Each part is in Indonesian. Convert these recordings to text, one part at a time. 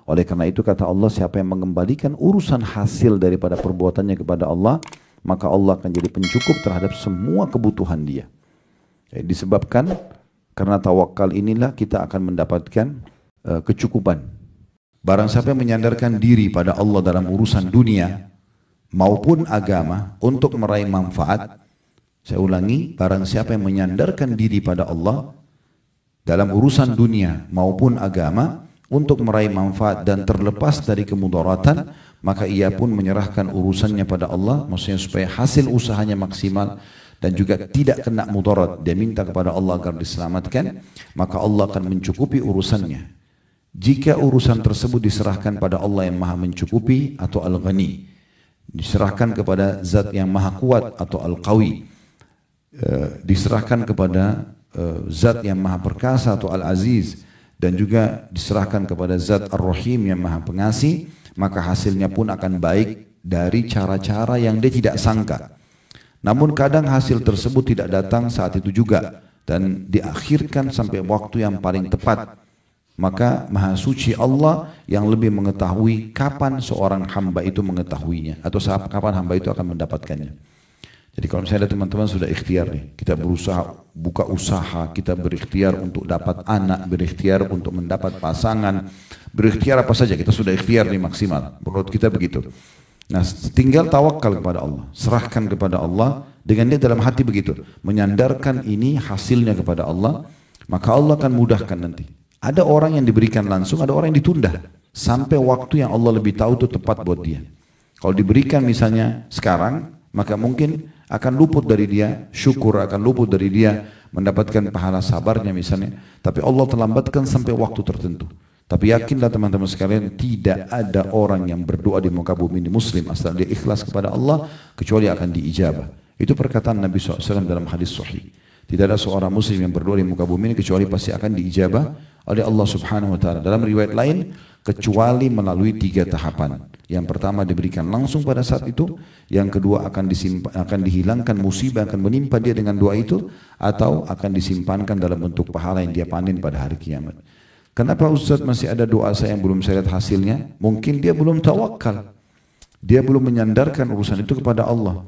Oleh karena itu kata Allah, siapa yang mengembalikan urusan hasil daripada perbuatannya kepada Allah, maka Allah akan jadi pencukup terhadap semua kebutuhan dia. Jadi disebabkan karena tawakal inilah kita akan mendapatkan kecukupan. Barang siapa yang menyandarkan diri pada Allah dalam urusan dunia maupun agama untuk meraih manfaat, saya ulangi, barang siapa yang menyandarkan diri pada Allah dalam urusan dunia maupun agama untuk meraih manfaat dan terlepas dari kemudaratan, maka ia pun menyerahkan urusannya pada Allah, maksudnya supaya hasil usahanya maksimal dan juga tidak kena mudarat. Dia minta kepada Allah agar diselamatkan, maka Allah akan mencukupi urusannya. Jika urusan tersebut diserahkan pada Allah yang maha mencukupi atau al-ghani, diserahkan kepada zat yang maha kuat atau al-qawi, diserahkan kepada zat yang maha perkasa atau al-aziz, dan juga diserahkan kepada zat ar-rahim yang maha pengasih, maka hasilnya pun akan baik dari cara-cara yang dia tidak sangka. Namun kadang hasil tersebut tidak datang saat itu juga dan diakhirkan sampai waktu yang paling tepat. Maka maha suci Allah yang lebih mengetahui kapan seorang hamba itu mengetahuinya atau kapan hamba itu akan mendapatkannya. Jadi kalau misalnya teman-teman sudah ikhtiar nih, kita berusaha buka usaha, kita berikhtiar untuk dapat anak, berikhtiar untuk mendapat pasangan, berikhtiar apa saja, kita sudah ikhtiar nih maksimal. Menurut kita begitu. Nah, tinggal tawakal kepada Allah, serahkan kepada Allah dengan dia dalam hati begitu, menyandarkan ini hasilnya kepada Allah, maka Allah akan mudahkan nanti. Ada orang yang diberikan langsung, ada orang yang ditunda sampai waktu yang Allah lebih tahu itu tepat buat dia. Kalau diberikan misalnya sekarang, maka mungkin akan luput dari dia syukur, akan luput dari dia mendapatkan pahala sabarnya misalnya. Tapi Allah terlambatkan sampai waktu tertentu. Tapi yakinlah teman-teman sekalian, tidak ada orang yang berdoa di muka bumi ini muslim asal dia ikhlas kepada Allah kecuali akan diijabah. Itu perkataan Nabi SAW dalam hadis sahih. Tidak ada seorang muslim yang berdoa di muka bumi ini kecuali pasti akan diijabah oleh Allah Subhanahu wa taala. Dalam riwayat lain, kecuali melalui 3 tahapan. Yang pertama diberikan langsung pada saat itu, yang kedua akan dihilangkan musibah akan menimpa dia dengan doa itu, atau akan disimpankan dalam bentuk pahala yang dia panen pada hari kiamat. Kenapa Ustaz masih ada doa saya yang belum saya lihat hasilnya? Mungkin dia belum tawakal, dia belum menyandarkan urusan itu kepada Allah.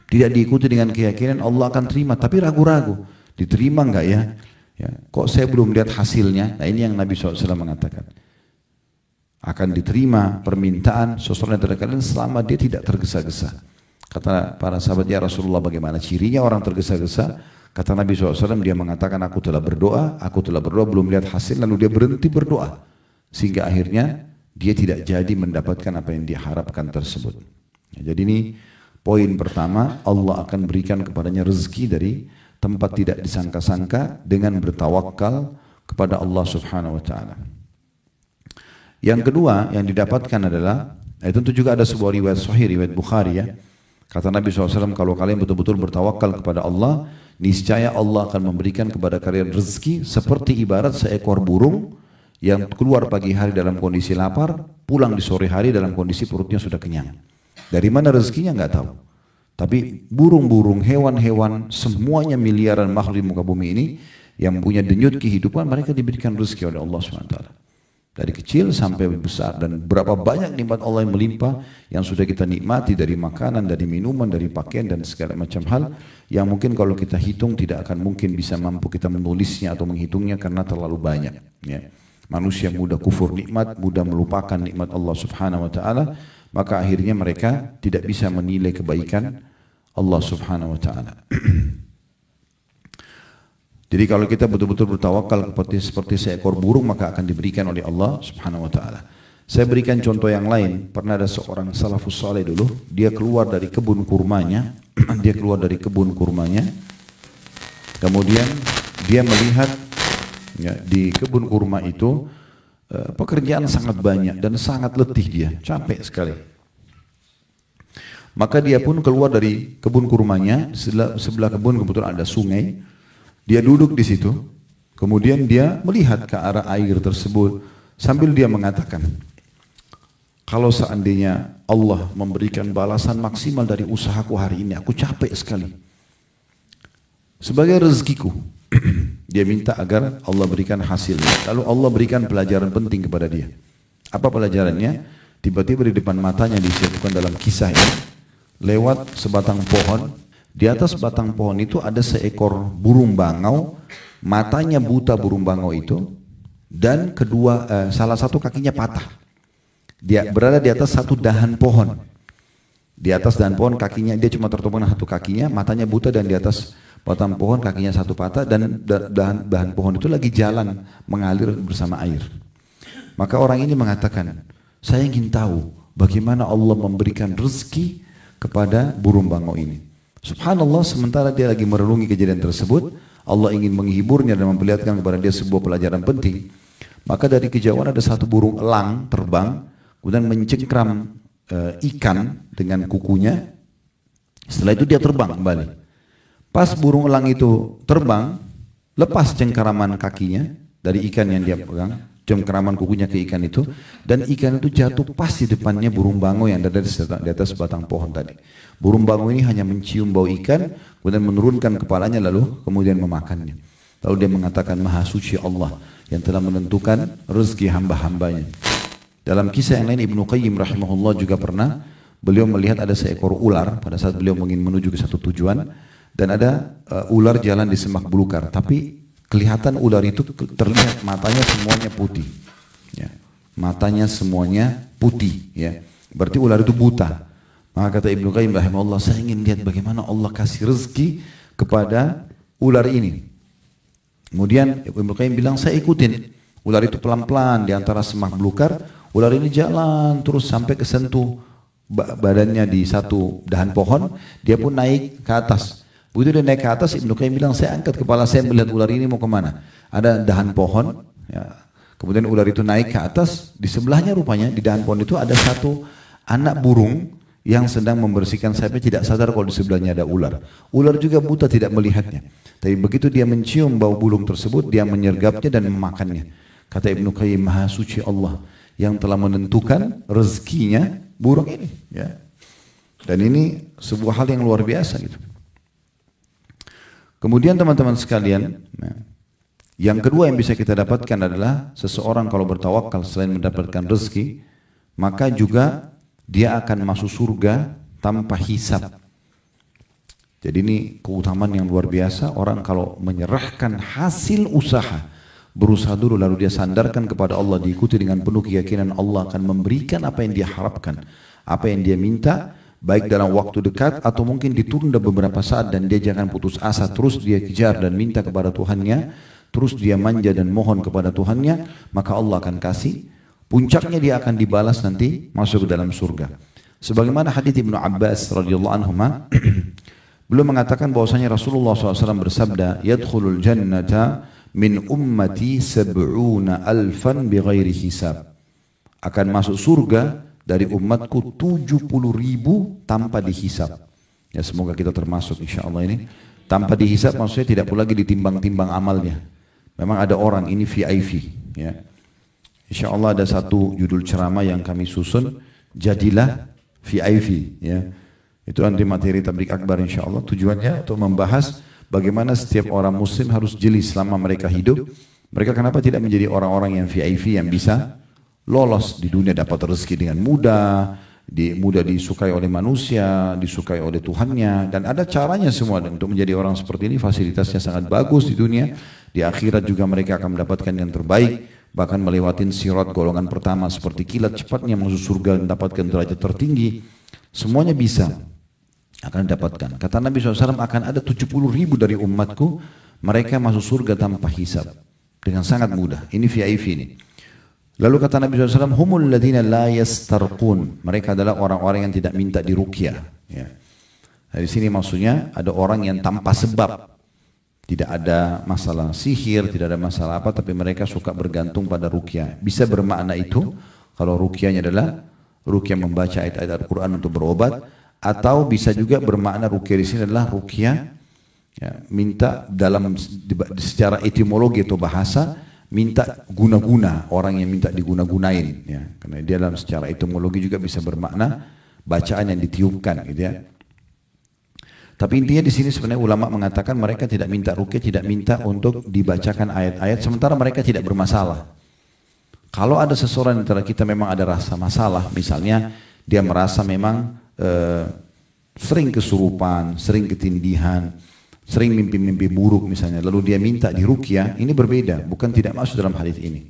Tidak diikuti dengan keyakinan Allah akan terima, tapi ragu-ragu, diterima enggak ya? Kok saya belum lihat hasilnya? Nah ini yang Nabi SAW mengatakan, akan diterima permintaan seseorang dari kalian selama dia tidak tergesa-gesa. Kata para sahabat, ya Rasulullah bagaimana cirinya orang tergesa-gesa? Kata Nabi SAW, dia mengatakan aku telah berdoa belum lihat hasil, lalu dia berhenti berdoa. Sehingga akhirnya dia tidak jadi mendapatkan apa yang diharapkan tersebut. Jadi ini poin pertama, Allah akan berikan kepadanya rezeki dari tempat tidak disangka-sangka dengan bertawakal kepada Allah Subhanahu wa taala. Yang kedua yang didapatkan adalah, tentu juga ada sebuah riwayat sahih, riwayat Bukhari ya. Kata Nabi SAW, kalau kalian betul-betul bertawakal kepada Allah, niscaya Allah akan memberikan kepada kalian rezeki seperti ibarat seekor burung yang keluar pagi hari dalam kondisi lapar, pulang di sore hari dalam kondisi perutnya sudah kenyang. Dari mana rezekinya nggak tahu. Tapi burung-burung, hewan-hewan, semuanya miliaran makhluk di muka bumi ini yang punya denyut kehidupan, mereka diberikan rezeki oleh Allah SWT. Dari kecil sampai besar, dan berapa banyak nikmat Allah yang melimpah yang sudah kita nikmati dari makanan, dari minuman, dari pakaian dan segala macam hal yang mungkin kalau kita hitung tidak akan mungkin bisa mampu kita menulisnya atau menghitungnya karena terlalu banyak. Ya. Manusia mudah kufur nikmat, mudah melupakan nikmat Allah Subhanahu wa taala, maka akhirnya mereka tidak bisa menilai kebaikan Allah Subhanahu wa taala. Jadi kalau kita betul-betul bertawakal seperti seekor burung, maka akan diberikan oleh Allah Subhanahu wa taala. Saya berikan contoh yang lain. Pernah ada seorang salafus saleh dulu, dia keluar dari kebun kurmanya, kemudian dia melihat ya, di kebun kurma itu pekerjaan sangat banyak dan sangat letih, dia capek sekali. Maka dia pun keluar dari kebun kurmanya, sebelah kebun kebetulan ada sungai. Dia duduk di situ, kemudian dia melihat ke arah air tersebut sambil dia mengatakan, kalau seandainya Allah memberikan balasan maksimal dari usahaku hari ini, aku capek sekali. Sebagai rezekiku, dia minta agar Allah berikan hasilnya. Lalu Allah berikan pelajaran penting kepada dia. Apa pelajarannya? Tiba-tiba di depan matanya disebutkan dalam kisah ini, lewat sebatang pohon. Di atas batang pohon itu ada seekor burung bangau, matanya buta burung bangau itu, dan salah satu kakinya patah. Dia berada di atas satu dahan pohon. Di atas dahan pohon kakinya, dia cuma tertopang satu kakinya, matanya buta, dan di atas batang pohon kakinya satu patah, dan dahan pohon itu lagi jalan mengalir bersama air. Maka orang ini mengatakan, saya ingin tahu bagaimana Allah memberikan rezeki kepada burung bangau ini. Subhanallah, sementara dia lagi merenungi kejadian tersebut, Allah ingin menghiburnya dan memperlihatkan kepada dia sebuah pelajaran penting. Maka dari kejauhan ada satu burung elang terbang, kemudian mencengkram ikan dengan kukunya. Setelah itu dia terbang kembali. Pas burung elang itu terbang, lepas cengkeraman kakinya dari ikan yang dia pegang, cengkeraman kukunya ke ikan itu, dan ikan itu jatuh pas di depannya burung bangau yang ada di atas batang pohon tadi. Burung bangau ini hanya mencium bau ikan, kemudian menurunkan kepalanya lalu kemudian memakannya. Lalu dia mengatakan, Maha Suci Allah yang telah menentukan rezeki hamba-hambanya. Dalam kisah yang lain, Ibnu Qayyim rahimahullah juga pernah, beliau melihat ada seekor ular pada saat beliau ingin menuju ke satu tujuan, dan ada ular jalan di semak belukar, tapi kelihatan ular itu terlihat matanya semuanya putih, ya. Matanya semuanya putih, ya. Berarti ular itu buta. Maka kata Ibnu Qayyim rahimahullah, saya ingin lihat bagaimana Allah kasih rezeki kepada ular ini. Kemudian Ibnu Qayyim bilang, saya ikutin ular itu pelan-pelan di antara semak belukar. Ular ini jalan terus sampai kesentuh badannya di satu dahan pohon, dia pun naik ke atas. Begitu dia naik ke atas, Ibnu Qayyim bilang, saya angkat kepala saya melihat ular ini mau kemana. Ada dahan pohon, ya. Kemudian ular itu naik ke atas, di sebelahnya rupanya di dahan pohon itu ada satu anak burung yang sedang membersihkan sayapnya, tidak sadar kalau di sebelahnya ada ular. Ular juga buta, tidak melihatnya. Tapi begitu dia mencium bau burung tersebut, dia menyergapnya dan memakannya. Kata Ibnu Qayyim, Maha Suci Allah yang telah menentukan rezekinya burung ini, ya. Dan ini sebuah hal yang luar biasa gitu. Kemudian teman-teman sekalian, yang kedua yang bisa kita dapatkan adalah seseorang kalau bertawakal selain mendapatkan rezeki, maka juga dia akan masuk surga tanpa hisab. Jadi ini keutamaan yang luar biasa. Orang kalau menyerahkan hasil usaha, berusaha dulu lalu dia sandarkan kepada Allah, diikuti dengan penuh keyakinan Allah akan memberikan apa yang dia harapkan, apa yang dia minta, baik dalam waktu dekat atau mungkin ditunda beberapa saat, dan dia jangan putus asa, terus dia kejar dan minta kepada Tuhannya, terus dia manja dan mohon kepada Tuhannya, maka Allah akan kasih. Puncaknya dia akan dibalas nanti masuk ke dalam surga. Sebagaimana hadits Ibnu Abbas radhiyallahu anhu, beliau mengatakan bahwasanya Rasulullah SAW bersabda, "Yadkhulul jannata min ummati 70,000 bighairi hisab." Akan masuk surga dari umatku 70.000 tanpa dihisab. Ya, semoga kita termasuk insyaallah ini. Tanpa dihisab maksudnya tidak pula lagi ditimbang-timbang amalnya. Memang ada orang ini VIP, ya. Insya Allah ada satu judul ceramah yang kami susun, jadilah VIP, ya. Itu nanti materi tabligh akbar insya Allah. Tujuannya untuk membahas bagaimana setiap orang muslim harus jeli selama mereka hidup. Mereka kenapa tidak menjadi orang-orang yang VIP yang bisa lolos di dunia, dapat rezeki dengan mudah, mudah disukai oleh manusia, disukai oleh Tuhannya, dan ada caranya semua. Dan untuk menjadi orang seperti ini fasilitasnya sangat bagus di dunia. Di akhirat juga mereka akan mendapatkan yang terbaik, bahkan melewatin sirat golongan pertama seperti kilat cepatnya masuk surga dan mendapatkan derajat tertinggi. Semuanya bisa akan dapatkan. Kata Nabi SAW, akan ada 70.000 dari umatku, mereka masuk surga tanpa hisab dengan sangat mudah. Ini VIP ini. Lalu kata Nabi SAW, humul ladina la yastarqun, mereka adalah orang-orang yang tidak minta diruqyah, ya. Dari sini maksudnya ada orang yang tanpa sebab, tidak ada masalah sihir, tidak ada masalah apa, tapi mereka suka bergantung pada ruqyah. Bisa bermakna itu kalau ruqyahnya adalah ruqyah membaca ayat-ayat Al-Quran untuk berobat, atau bisa juga bermakna ruqyah di sini adalah ruqyah, ya, minta dalam secara etimologi atau bahasa, minta guna-guna, orang yang minta diguna-gunain, ya. Karena dia dalam secara etimologi juga bisa bermakna bacaan yang ditiupkan, gitu ya. Tapi intinya di sini sebenarnya ulama mengatakan mereka tidak minta ruqyah, tidak minta untuk dibacakan ayat-ayat, sementara mereka tidak bermasalah. Kalau ada seseorang antara kita memang ada rasa masalah, misalnya dia merasa memang sering kesurupan, sering ketindihan, sering mimpi-mimpi buruk misalnya, lalu dia minta diruqyah, ini berbeda, bukan tidak masuk dalam hadis ini.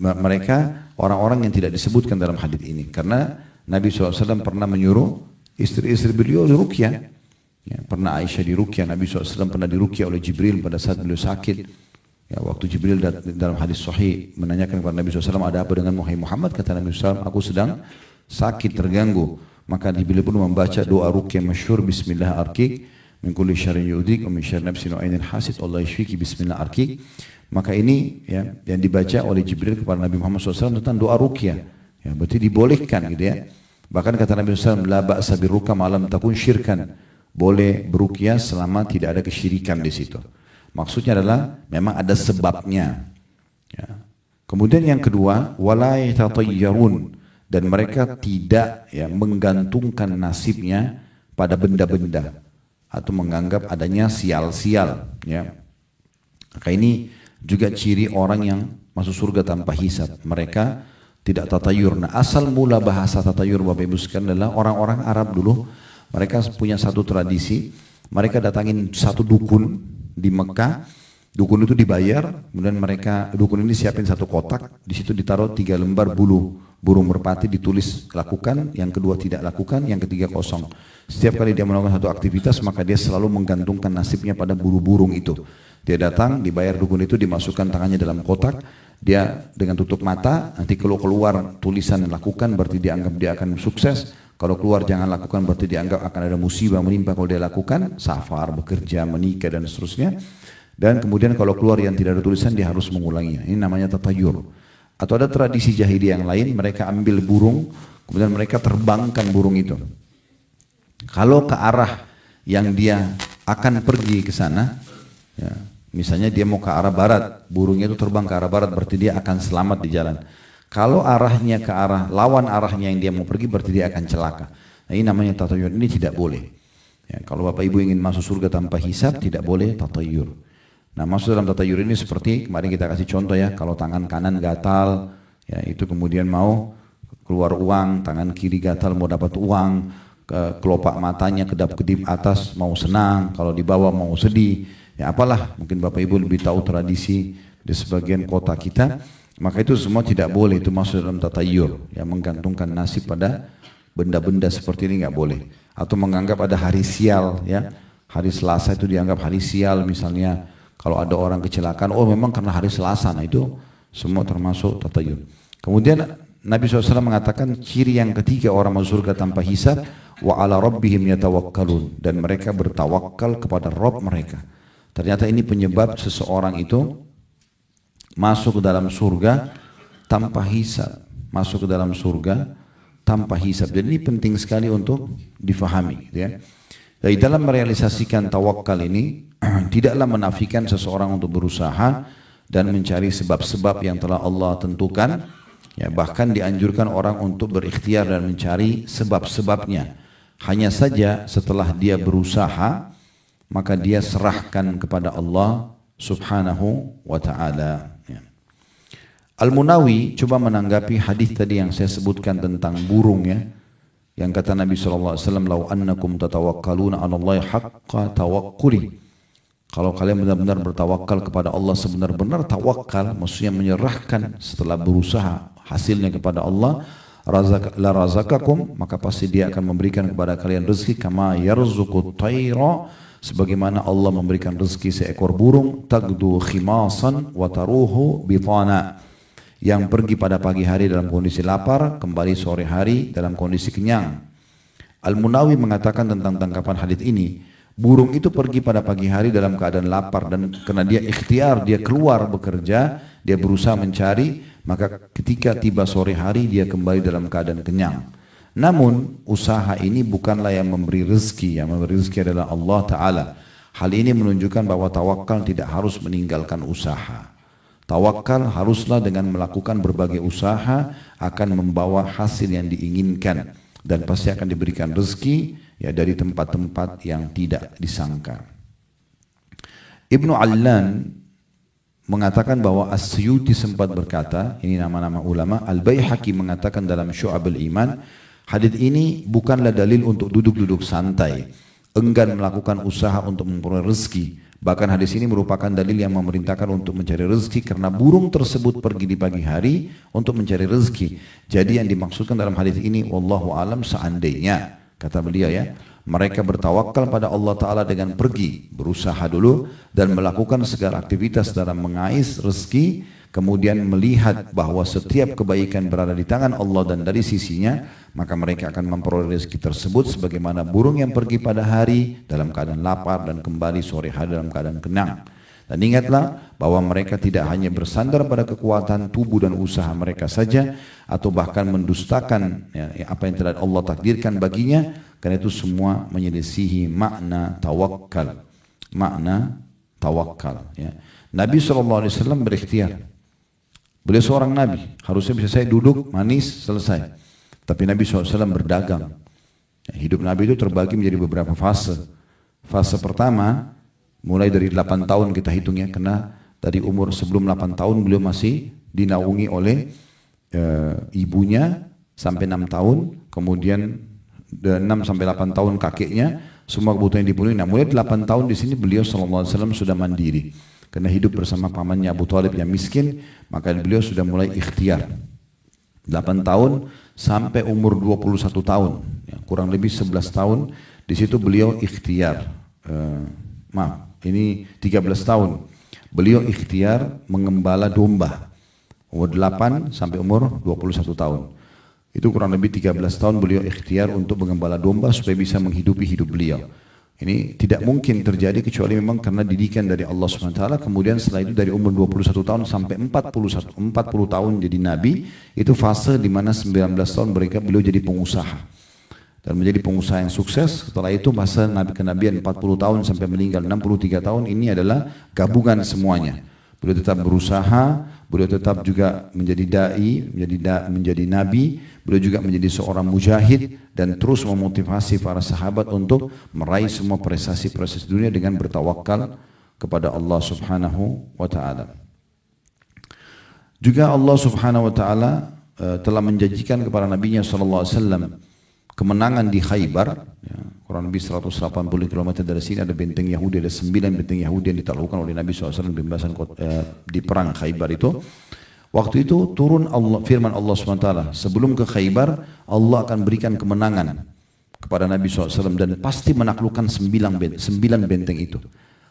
Mereka orang-orang yang tidak disebutkan dalam hadis ini, karena Nabi SAW pernah menyuruh istri-istri beliau diruqyah. Pernah Aisyah diruqyah, Nabi SAW pernah diruqyah oleh Jibril pada saat beliau sakit. Waktu Jibril dalam hadis sahih menanyakan kepada Nabi SAW, ada apa dengan Muhammad? Kata Nabi SAW, aku sedang sakit, terganggu. Maka beliau pun membaca doa ruqyah masyhur, Bismillah arqik min kulli syarrin yu'dhik wa min syarri nafsin wa ainin hasid, Allah yashfiki Bismillah arqik. Maka ini yang dibaca oleh Jibril kepada Nabi Muhammad SAW tentang doa ruqyah. Berarti dibolehkan gitu ya. Bahkan kata Nabi SAW, la ba'sa birruqyah ma lam takun syirkan. Boleh beruqyah selama tidak ada kesyirikan di situ. Maksudnya adalah memang ada sebabnya. Kemudian yang kedua, wala yatatayyarun, dan mereka tidak menggantungkan nasibnya pada benda-benda atau menganggap adanya sial-sial. Maka ini juga ciri orang yang masuk surga tanpa hisab. Mereka tidak tatayur. Nah, asal mula bahasa tatayur Bapak Ibu sekalian adalah orang-orang Arab dulu. Mereka punya satu tradisi. Mereka datangin satu dukun di Mekah. Dukun itu dibayar, kemudian dukun ini siapin satu kotak, di situ ditaruh 3 lembar bulu burung merpati, ditulis lakukan, yang kedua tidak lakukan, yang ketiga kosong. Setiap kali dia melakukan satu aktivitas, maka dia selalu menggantungkan nasibnya pada burung itu. Dia datang, dibayar dukun itu, dimasukkan tangannya dalam kotak, dia dengan tutup mata, nanti kalau keluar tulisan lakukan berarti dianggap dia akan sukses. Kalau keluar jangan lakukan berarti dianggap akan ada musibah menimpa kalau dia lakukan, safar, bekerja, menikah dan seterusnya. Dan kemudian kalau keluar yang tidak ada tulisan dia harus mengulanginya. Ini namanya tatayur. Atau ada tradisi jahiliyah yang lain, mereka ambil burung, kemudian mereka terbangkan burung itu. Kalau ke arah yang dia akan pergi ke sana, misalnya dia mau ke arah barat, burungnya itu terbang ke arah barat, berarti dia akan selamat di jalan. Kalau arahnya ke arah lawan arahnya yang dia mau pergi, berarti dia akan celaka. Nah, ini namanya tatayur. Ini tidak boleh. Kalau Bapak Ibu ingin masuk surga tanpa hisab, tidak boleh tatayur. Nah, masuk dalam tatayur ini seperti kemarin kita kasih contoh kalau tangan kanan gatal, itu kemudian mau keluar uang, tangan kiri gatal mau dapat uang, kelopak matanya kedap-kedip atas mau senang, kalau di bawah mau sedih, apalah, mungkin Bapak Ibu lebih tahu tradisi di sebagian kota kita, maka itu semua tidak boleh, itu masuk dalam tatayur, menggantungkan nasib pada benda-benda seperti ini nggak boleh, atau menganggap ada hari sial, hari Selasa itu dianggap hari sial misalnya. Kalau ada orang kecelakaan, oh memang karena hari Selasa, nah itu semua termasuk tatayur. Kemudian Nabi SAW mengatakan ciri yang ketiga orang masuk surga tanpa hisab, wa ala rabbihim yatawakkalun, dan mereka bertawakal kepada Rabb mereka. Ternyata ini penyebab seseorang itu masuk ke dalam surga tanpa hisab, masuk ke dalam surga tanpa hisab. Jadi ini penting sekali untuk difahami. Dari dalam merealisasikan tawakal ini, tidaklah menafikan seseorang untuk berusaha dan mencari sebab-sebab yang telah Allah tentukan. Bahkan dianjurkan orang untuk berikhtiar dan mencari sebab-sebabnya. Hanya saja setelah dia berusaha, maka dia serahkan kepada Allah subhanahu wa ta'ala. Al-Munawi coba menanggapi hadis tadi yang saya sebutkan tentang burung, yang kata Nabi SAW, "Lau annakum tatawakkaluna 'ala Allah haqqa tawakkuli." Kalau kalian benar-benar bertawakal kepada Allah sebenar-benar tawakal, maksudnya menyerahkan setelah berusaha hasilnya kepada Allah, la razaqakum, maka pasti Dia akan memberikan kepada kalian rezeki kama yarzuqut tayra, sebagaimana Allah memberikan rezeki seekor burung, tagdu khimasan wa taruhu bitana, yang pergi pada pagi hari dalam kondisi lapar, kembali sore hari dalam kondisi kenyang. Al-Munawi mengatakan tentang tangkapan hadis ini, burung itu pergi pada pagi hari dalam keadaan lapar, dan karena dia ikhtiar, dia keluar bekerja, dia berusaha mencari, maka ketika tiba sore hari dia kembali dalam keadaan kenyang. Namun usaha ini bukanlah yang memberi rezeki, yang memberi rezeki adalah Allah Ta'ala. Hal ini menunjukkan bahwa tawakal tidak harus meninggalkan usaha. Tawakal haruslah dengan melakukan berbagai usaha akan membawa hasil yang diinginkan, dan pasti akan diberikan rezeki dari tempat-tempat yang tidak disangka. Ibnu Allan mengatakan bahwa As-Suyuti sempat berkata, ini nama-nama ulama, Al-Baihaqi mengatakan dalam Syu'abul Iman, hadits ini bukanlah dalil untuk duduk-duduk santai, enggan melakukan usaha untuk memperoleh rezeki. Bahkan hadis ini merupakan dalil yang memerintahkan untuk mencari rezeki karena burung tersebut pergi di pagi hari untuk mencari rezeki. Jadi yang dimaksudkan dalam hadis ini, wallahu alam, seandainya, kata beliau ya, mereka bertawakal pada Allah Ta'ala dengan pergi, berusaha dulu dan melakukan segala aktivitas dalam mengais rezeki, kemudian melihat bahwa setiap kebaikan berada di tangan Allah dan dari sisinya, maka mereka akan memperoleh rezeki tersebut sebagaimana burung yang pergi pada hari dalam keadaan lapar dan kembali sore hari dalam keadaan kenyang. Dan ingatlah bahwa mereka tidak hanya bersandar pada kekuatan tubuh dan usaha mereka saja, atau bahkan mendustakan apa yang telah Allah takdirkan baginya, karena itu semua menyelisihi makna tawakal. Makna tawakal. Ya. Nabi SAW berikhtiar. Beliau seorang Nabi, harusnya bisa saya duduk, manis, selesai. Tapi Nabi SAW berdagang. Hidup Nabi itu terbagi menjadi beberapa fase. Fase pertama, mulai dari 8 tahun kita hitungnya, karena dari umur sebelum 8 tahun beliau masih dinaungi oleh ibunya sampai 6 tahun, kemudian 6 sampai 8 tahun kakeknya, semua kebutuhan dipenuhi. Nah, mulai 8 tahun di sini beliau SAW sudah mandiri. Karena hidup bersama pamannya Abu Thalib yang miskin, maka beliau sudah mulai ikhtiar. 8 tahun sampai umur 21 tahun, ya, kurang lebih 11 tahun, di situ beliau ikhtiar. Ini 13 tahun. Beliau ikhtiar mengembala domba. Umur 8 sampai umur 21 tahun. Itu kurang lebih 13 tahun beliau ikhtiar untuk mengembala domba supaya bisa menghidupi hidup beliau. Ini tidak mungkin terjadi kecuali memang karena didikan dari Allah SWT. Kemudian setelah itu dari umur 21 tahun sampai 40 tahun jadi Nabi, itu fase di mana 19 tahun beliau jadi pengusaha. Dan menjadi pengusaha yang sukses. Setelah itu masa kenabian 40 tahun sampai meninggal 63 tahun, ini adalah gabungan semuanya. Beliau tetap berusaha, beliau tetap juga menjadi da'i, menjadi nabi, beliau juga menjadi seorang mujahid dan terus memotivasi para sahabat untuk meraih semua prestasi-prestasi dunia dengan bertawakal kepada Allah Subhanahu wa taala. Juga Allah Subhanahu wa taala telah menjanjikan kepada nabinya sallallahu alaihi wasallam kemenangan di Khaybar, ya, kurang lebih 180 km dari sini ada benteng Yahudi, ada 9 benteng Yahudi yang ditaklukkan oleh Nabi SAW di perang Khaybar itu. Waktu itu turun firman Allah SWT, sebelum ke Khaybar Allah akan berikan kemenangan kepada Nabi SAW dan pasti menaklukkan 9 benteng itu.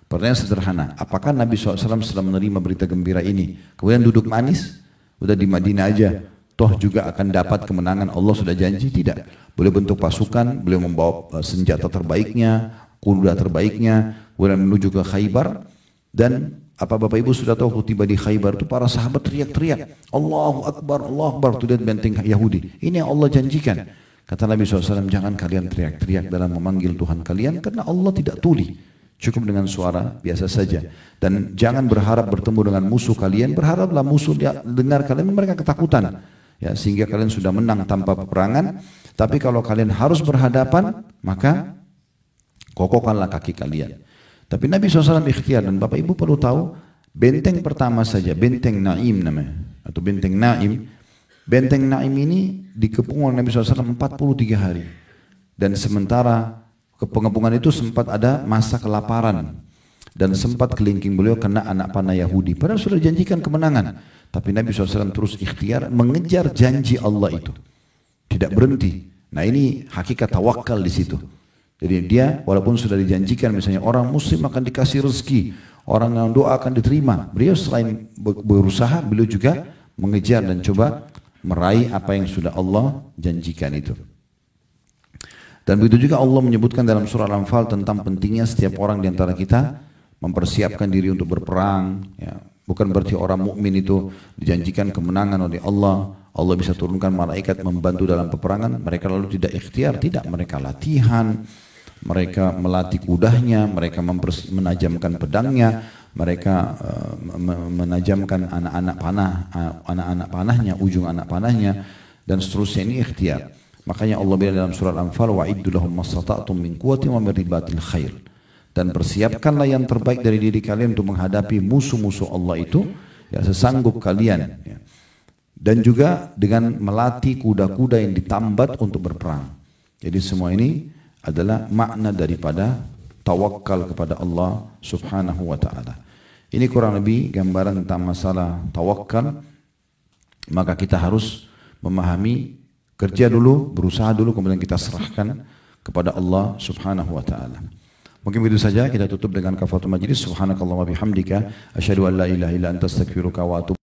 Pertanyaan sederhana, apakah Nabi SAW setelah menerima berita gembira ini kemudian duduk manis? Udah di Madinah aja, toh juga akan dapat kemenangan, Allah sudah janji? Tidak. Beliau bentuk pasukan, beliau membawa senjata terbaiknya, kuda terbaiknya, kemudian menuju ke Khaybar. Dan apa Bapak Ibu sudah tahu, waktu tiba di Khaybar itu para sahabat teriak-teriak, Allahu Akbar, Allahu Akbar, itu lihat benteng Yahudi. Ini yang Allah janjikan. Kata Nabi SAW, jangan kalian teriak-teriak dalam memanggil Tuhan kalian, karena Allah tidak tuli. Cukup dengan suara biasa saja. Dan jangan berharap bertemu dengan musuh kalian, berharaplah musuh dengar kalian, mereka ketakutan. Ya, sehingga kalian sudah menang tanpa peperangan. Tapi kalau kalian harus berhadapan, maka kokohkanlah kaki kalian. Tapi Nabi SAW ikhtiar, dan Bapak Ibu perlu tahu, benteng pertama saja, benteng Naim namanya, atau benteng Naim. Benteng Naim ini dikepung oleh Nabi SAW 43 hari. Dan sementara kepengepungan itu sempat ada masa kelaparan. Dan sempat kelingking beliau kena anak panah Yahudi. Padahal sudah janjikan kemenangan. Tapi Nabi SAW terus ikhtiar mengejar janji Allah itu. Tidak berhenti. Nah, ini hakikat tawakal di situ. Jadi dia walaupun sudah dijanjikan misalnya orang muslim akan dikasih rezeki, orang yang doa akan diterima, beliau selain berusaha, beliau juga mengejar dan coba meraih apa yang sudah Allah janjikan itu. Dan begitu juga Allah menyebutkan dalam surah Al-Anfal tentang pentingnya setiap orang di antara kita mempersiapkan diri untuk berperang. Ya, bukan berarti orang mukmin itu dijanjikan kemenangan oleh Allah. Allah bisa turunkan malaikat membantu dalam peperangan, mereka lalu tidak ikhtiar, tidak, mereka latihan, mereka melatih kudanya, mereka menajamkan pedangnya, mereka menajamkan anak-anak panahnya, ujung anak panahnya, dan seterusnya. Ini ikhtiar. Makanya Allah bilang dalam surah Al-Anfal, wa'iddu lahum mastata'tum min quwwatin wa min ribatil khair. dan persiapkanlah yang terbaik dari diri kalian untuk menghadapi musuh-musuh Allah itu ya sesanggup kalian ya. Dan juga dengan melatih kuda-kuda yang ditambat untuk berperang. Jadi semua ini adalah makna daripada tawakal kepada Allah Subhanahu wa taala. Ini kurang lebih gambaran tentang masalah tawakal. Maka kita harus memahami, kerja dulu, berusaha dulu, kemudian kita serahkan kepada Allah Subhanahu wa taala. Mungkin begitu saja, kita tutup dengan kafaratul majlis. Subhanakallahumma bihamdika asyhadu an la ilaha illa anta astaghfiruka wa atubu